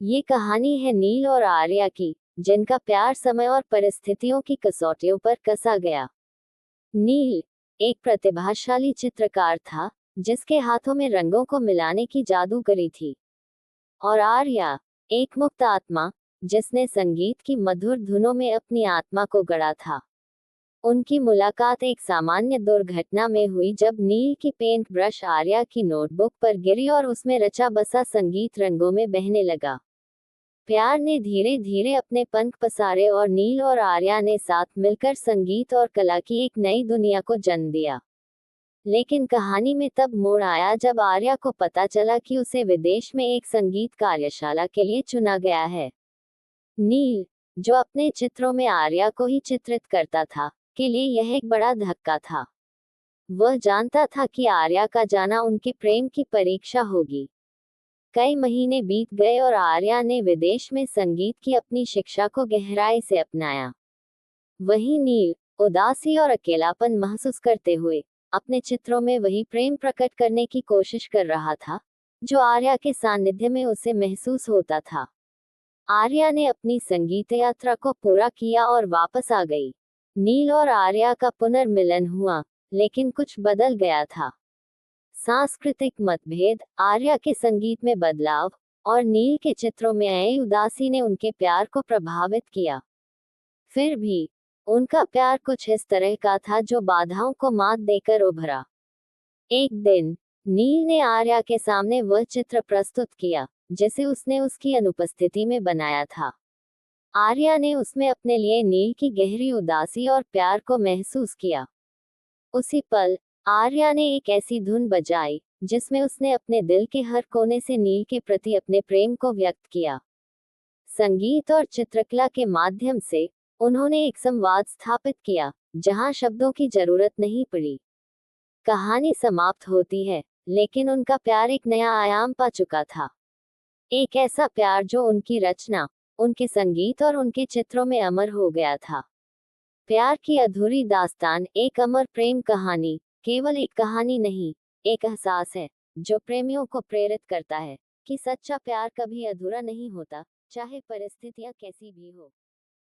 ये कहानी है नील और आर्या की, जिनका प्यार समय और परिस्थितियों की कसौटियों पर कसा गया। नील एक प्रतिभाशाली चित्रकार था, जिसके हाथों में रंगों को मिलाने की जादूगरी थी। और आर्या एक मुक्त आत्मा, जिसने संगीत की मधुर धुनों में अपनी आत्मा को गढ़ा था। उनकी मुलाकात एक सामान्य दुर्घटना में हुई, जब नील की पेंट ब्रश आर्या की नोटबुक पर गिरी और उसमें रचा बसा संगीत रंगों में बहने लगा। प्यार ने धीरे धीरे अपने पंख पसारे और नील और आर्या ने साथ मिलकर संगीत और कला की एक नई दुनिया को जन्म दिया। लेकिन कहानी में तब मोड़ आया जब आर्या को पता चला कि उसे विदेश में एक संगीत कार्यशाला के लिए चुना गया है। नील, जो अपने चित्रों में आर्या को ही चित्रित करता था, के लिए यह एक बड़ा धक्का था। वह जानता था कि आर्या का जाना उनके प्रेम की परीक्षा होगी। कई महीने बीत गए और आर्या ने विदेश में संगीत की अपनी शिक्षा को गहराई से अपनाया। वहीं नील, उदासी और अकेलापन महसूस करते हुए, अपने चित्रों में वही प्रेम प्रकट करने की कोशिश कर रहा था, जो आर्या के सानिध्य में उसे महसूस होता था। आर्या ने अपनी संगीत यात्रा को पूरा किया और वापस आ गई। नील और आर्या का पुनर्मिलन हुआ, लेकिन कुछ बदल गया था। सांस्कृतिक मतभेद, आर्या के संगीत में बदलाव और नील के चित्रों में आई उदासी ने उनके प्यार को प्रभावित किया। फिर भी उनका प्यार कुछ इस तरह का था जो बाधाओं को मात देकर उभरा। एक दिन नील ने आर्या के सामने वह चित्र प्रस्तुत किया, जिसे उसने उसकी अनुपस्थिति में बनाया था। आर्या ने उसमें अपने लिए नील की गहरी उदासी और प्यार को महसूस किया। उसी पल आर्या ने एक ऐसी धुन बजाई, जिसमें उसने अपने दिल के हर कोने से नील के प्रति अपने प्रेम को व्यक्त किया। संगीत और चित्रकला के माध्यम से उन्होंने एक संवाद स्थापित किया, जहां शब्दों की जरूरत नहीं पड़ी। कहानी समाप्त होती है, लेकिन उनका प्यार एक नया आयाम पा चुका था। एक ऐसा प्यार जो उनकी रचना, उनके संगीत और उनके चित्रों में अमर हो गया था। प्यार की अधूरी दास्तान, एक अमर प्रेम कहानी, केवल एक कहानी नहीं, एक एहसास है, जो प्रेमियों को प्रेरित करता है कि सच्चा प्यार कभी अधूरा नहीं होता, चाहे परिस्थितियां कैसी भी हो।